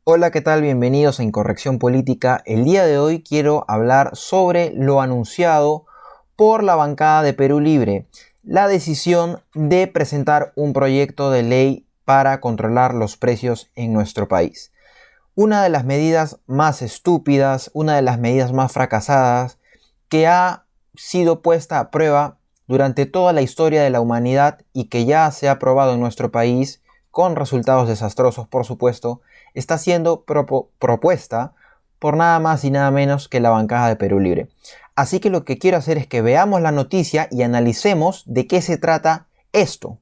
Hola, ¿qué tal? Bienvenidos a Incorrección Política. El día de hoy quiero hablar sobre lo anunciado por la bancada de Perú Libre, la decisión de presentar un proyecto de ley para controlar los precios en nuestro país. Una de las medidas más estúpidas, una de las medidas más fracasadas que ha sido puesta a prueba durante toda la historia de la humanidad y que ya se ha probado en nuestro país con resultados desastrosos, por supuesto, está siendo propuesta por nada más y nada menos que la bancada de Perú Libre. Así que lo que quiero hacer es que veamos la noticia y analicemos de qué se trata esto.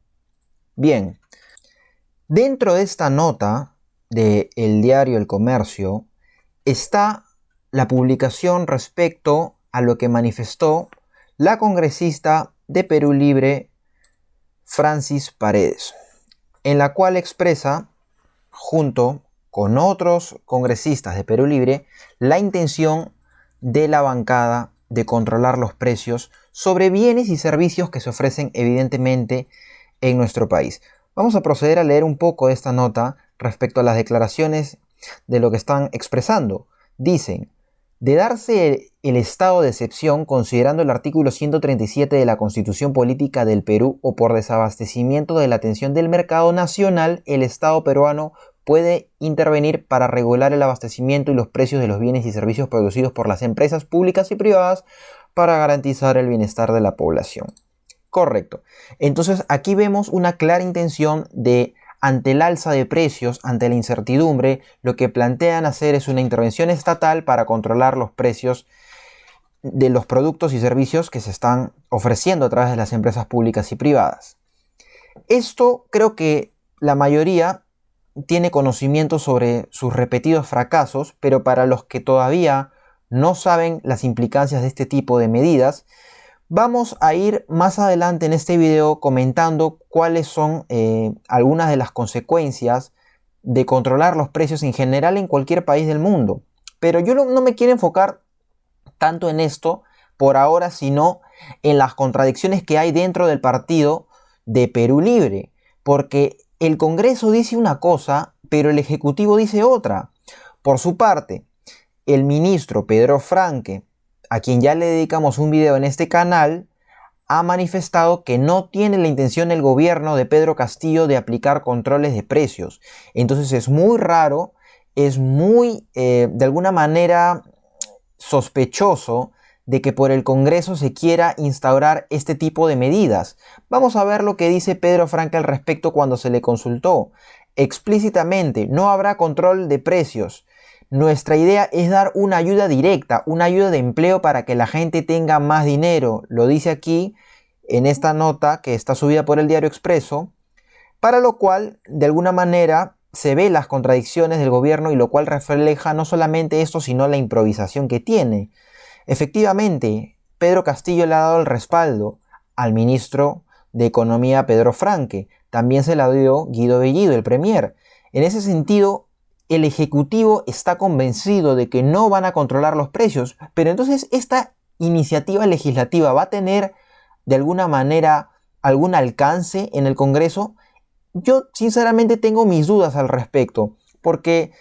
Bien, dentro de esta nota del diario El Comercio está la publicación respecto a lo que manifestó la congresista de Perú Libre, Francis Paredes, en la cual expresa, junto con otros congresistas de Perú Libre, la intención de la bancada de controlar los precios sobre bienes y servicios que se ofrecen evidentemente en nuestro país. Vamos a proceder a leer un poco de esta nota respecto a las declaraciones de lo que están expresando. Dicen: de darse el estado de excepción, considerando el artículo 137 de la Constitución Política del Perú, o por desabastecimiento de la atención del mercado nacional, el Estado peruano puede intervenir para regular el abastecimiento y los precios de los bienes y servicios producidos por las empresas públicas y privadas para garantizar el bienestar de la población. Correcto. Entonces aquí vemos una clara intención de, ante el alza de precios, ante la incertidumbre, lo que plantean hacer es una intervención estatal para controlar los precios de los productos y servicios que se están ofreciendo a través de las empresas públicas y privadas. Esto creo que la mayoría tiene conocimiento sobre sus repetidos fracasos, pero para los que todavía no saben las implicancias de este tipo de medidas, vamos a ir más adelante en este video comentando cuáles son algunas de las consecuencias de controlar los precios en general en cualquier país del mundo. Pero yo no me quiero enfocar tanto en esto por ahora, sino en las contradicciones que hay dentro del partido de Perú Libre. Porque el Congreso dice una cosa, pero el Ejecutivo dice otra. Por su parte, el ministro Pedro Franque, a quien ya le dedicamos un video en este canal, ha manifestado que no tiene la intención el gobierno de Pedro Castillo de aplicar controles de precios. Entonces es muy raro, es muy, de alguna manera, sospechoso de que por el Congreso se quiera instaurar este tipo de medidas. Vamos a ver lo que dice Pedro Franque al respecto cuando se le consultó. Explícitamente, no habrá control de precios. Nuestra idea es dar una ayuda directa, una ayuda de empleo para que la gente tenga más dinero. Lo dice aquí en esta nota que está subida por el Diario Expreso, para lo cual de alguna manera se ve las contradicciones del gobierno y lo cual refleja no solamente esto, sino la improvisación que tiene. Efectivamente, Pedro Castillo le ha dado el respaldo al ministro de Economía Pedro Franque. También se la dio Guido Bellido, el premier. En ese sentido, el Ejecutivo está convencido de que no van a controlar los precios, pero entonces esta iniciativa legislativa va a tener de alguna manera algún alcance en el Congreso. Yo sinceramente tengo mis dudas al respecto, porque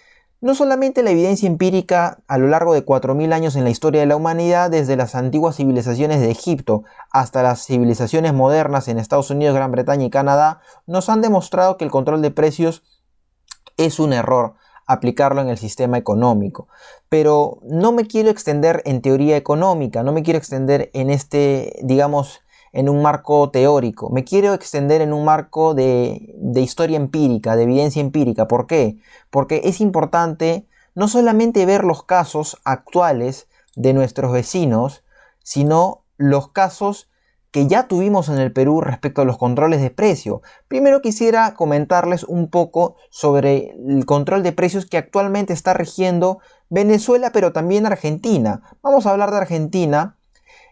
no solamente la evidencia empírica a lo largo de 4000 años en la historia de la humanidad, desde las antiguas civilizaciones de Egipto hasta las civilizaciones modernas en Estados Unidos, Gran Bretaña y Canadá, nos han demostrado que el control de precios es un error aplicarlo en el sistema económico. Pero no me quiero extender en teoría económica, no me quiero extender en digamos, en un marco teórico. Me quiero extender en un marco de historia empírica, de evidencia empírica. ¿Por qué? Porque es importante no solamente ver los casos actuales de nuestros vecinos, sino los casos que ya tuvimos en el Perú respecto a los controles de precio. Primero quisiera comentarles un poco sobre el control de precios que actualmente está rigiendo Venezuela, pero también Argentina. Vamos a hablar de Argentina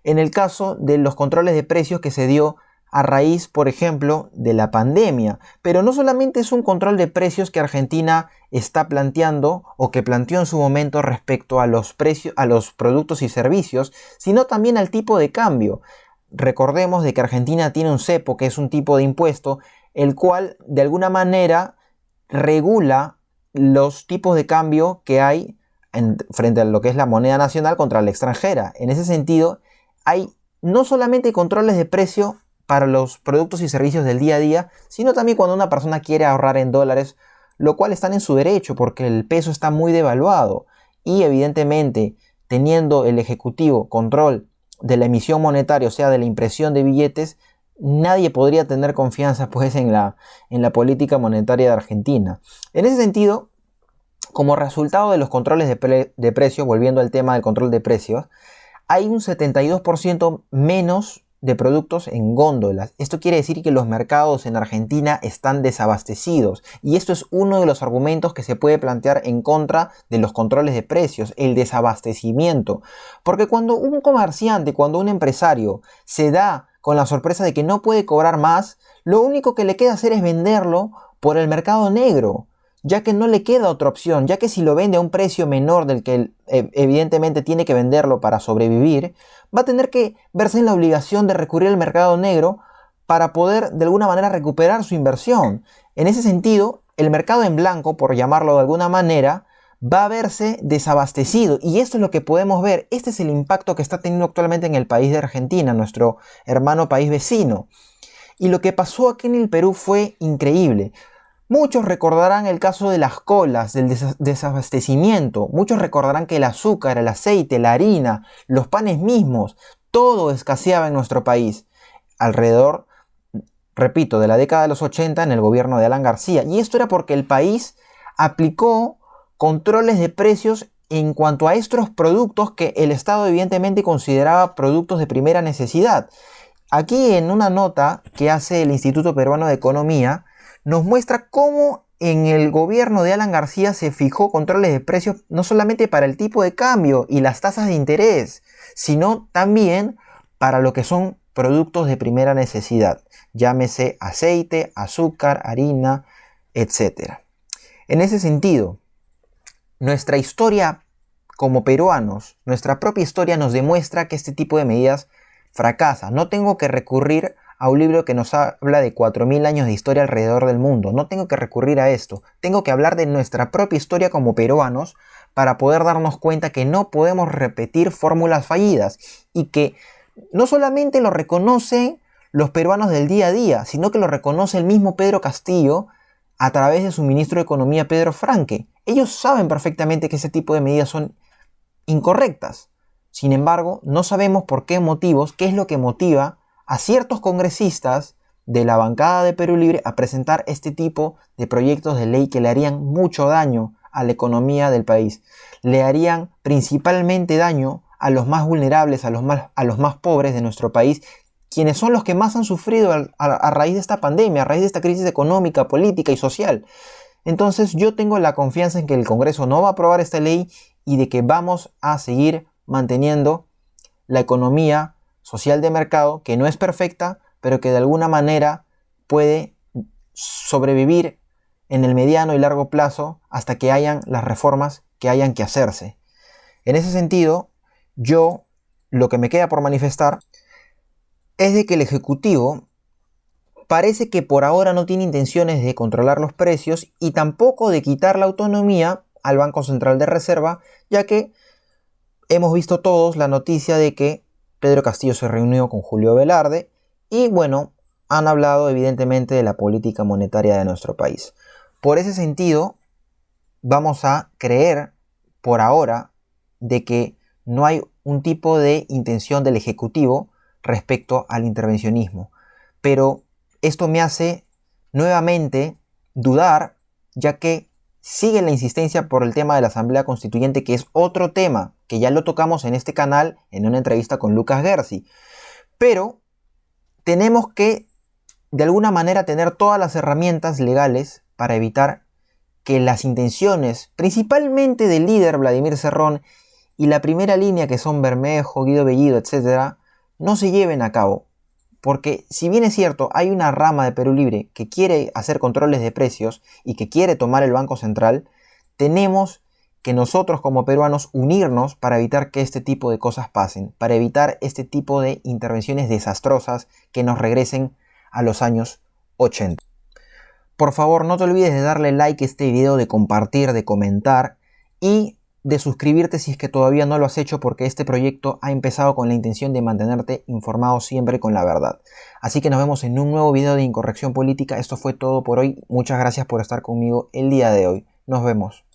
en el caso de los controles de precios que se dio a raíz, por ejemplo, de la pandemia. Pero no solamente es un control de precios que Argentina está planteando o que planteó en su momento respecto a los precios, a los productos y servicios, sino también al tipo de cambio. Recordemos de que Argentina tiene un cepo, que es un tipo de impuesto, el cual de alguna manera regula los tipos de cambio que hay frente a lo que es la moneda nacional contra la extranjera. En ese sentido, hay no solamente controles de precio para los productos y servicios del día a día, sino también cuando una persona quiere ahorrar en dólares, lo cual están en su derecho porque el peso está muy devaluado y evidentemente teniendo el ejecutivo control de la emisión monetaria, o sea, de la impresión de billetes, nadie podría tener confianza pues en la política monetaria de Argentina. En ese sentido, como resultado de los controles de precios, volviendo al tema del control de precios, hay un 72% menos de productos en góndolas. Esto quiere decir que los mercados en Argentina están desabastecidos y esto es uno de los argumentos que se puede plantear en contra de los controles de precios, el desabastecimiento. Porque cuando un comerciante, cuando un empresario se da con la sorpresa de que no puede cobrar más, lo único que le queda hacer es venderlo por el mercado negro, ya que no le queda otra opción, ya que si lo vende a un precio menor del que evidentemente tiene que venderlo para sobrevivir, va a tener que verse en la obligación de recurrir al mercado negro para poder de alguna manera recuperar su inversión. En ese sentido, el mercado en blanco, por llamarlo de alguna manera, va a verse desabastecido y esto es lo que podemos ver. Este es el impacto que está teniendo actualmente en el país de Argentina, nuestro hermano país vecino. Y lo que pasó aquí en el Perú fue increíble. Muchos recordarán el caso de las colas, del desabastecimiento. Muchos recordarán que el azúcar, el aceite, la harina, los panes mismos, todo escaseaba en nuestro país. Alrededor, repito, de la década de los 80 en el gobierno de Alan García. Y esto era porque el país aplicó controles de precios en cuanto a estos productos que el Estado evidentemente consideraba productos de primera necesidad. Aquí en una nota que hace el Instituto Peruano de Economía, nos muestra cómo en el gobierno de Alan García se fijó controles de precios no solamente para el tipo de cambio y las tasas de interés, sino también para lo que son productos de primera necesidad, llámese aceite, azúcar, harina, etc. En ese sentido, nuestra historia como peruanos, nuestra propia historia nos demuestra que este tipo de medidas fracasa. No tengo que recurrir a un libro que nos habla de 4000 años de historia alrededor del mundo. No tengo que recurrir a esto. Tengo que hablar de nuestra propia historia como peruanos para poder darnos cuenta que no podemos repetir fórmulas fallidas y que no solamente lo reconocen los peruanos del día a día, sino que lo reconoce el mismo Pedro Castillo a través de su ministro de Economía, Pedro Franque. Ellos saben perfectamente que ese tipo de medidas son incorrectas. Sin embargo, no sabemos por qué motivos, qué es lo que motiva a ciertos congresistas de la bancada de Perú Libre a presentar este tipo de proyectos de ley que le harían mucho daño a la economía del país. Le harían principalmente daño a los más vulnerables, a los más pobres de nuestro país, quienes son los que más han sufrido a raíz de esta pandemia, a raíz de esta crisis económica, política y social. Entonces yo tengo la confianza en que el Congreso no va a aprobar esta ley y de que vamos a seguir manteniendo la economía social de mercado, que no es perfecta, pero que de alguna manera puede sobrevivir en el mediano y largo plazo hasta que hayan las reformas que hayan que hacerse. En ese sentido, yo lo que me queda por manifestar es de que el Ejecutivo parece que por ahora no tiene intenciones de controlar los precios y tampoco de quitar la autonomía al Banco Central de Reserva, ya que hemos visto todos la noticia de que Pedro Castillo se reunió con Julio Velarde y bueno, han hablado evidentemente de la política monetaria de nuestro país. Por ese sentido, vamos a creer por ahora de que no hay un tipo de intención del Ejecutivo respecto al intervencionismo. Pero esto me hace nuevamente dudar, ya que sigue la insistencia por el tema de la Asamblea Constituyente, que es otro tema que ya lo tocamos en este canal en una entrevista con Lucas Gersi. Pero tenemos que de alguna manera tener todas las herramientas legales para evitar que las intenciones, principalmente del líder Vladimir Cerrón y la primera línea que son Bermejo, Guido Bellido, etc., no se lleven a cabo. Porque si bien es cierto, hay una rama de Perú Libre que quiere hacer controles de precios y que quiere tomar el Banco Central, tenemos que nosotros como peruanos unirnos para evitar que este tipo de cosas pasen, para evitar este tipo de intervenciones desastrosas que nos regresen a los años 80. Por favor, no te olvides de darle like a este video, de compartir, de comentar y de suscribirte si es que todavía no lo has hecho, porque este proyecto ha empezado con la intención de mantenerte informado siempre con la verdad. Así que nos vemos en un nuevo video de Incorrección Política. Esto fue todo por hoy. Muchas gracias por estar conmigo el día de hoy. Nos vemos.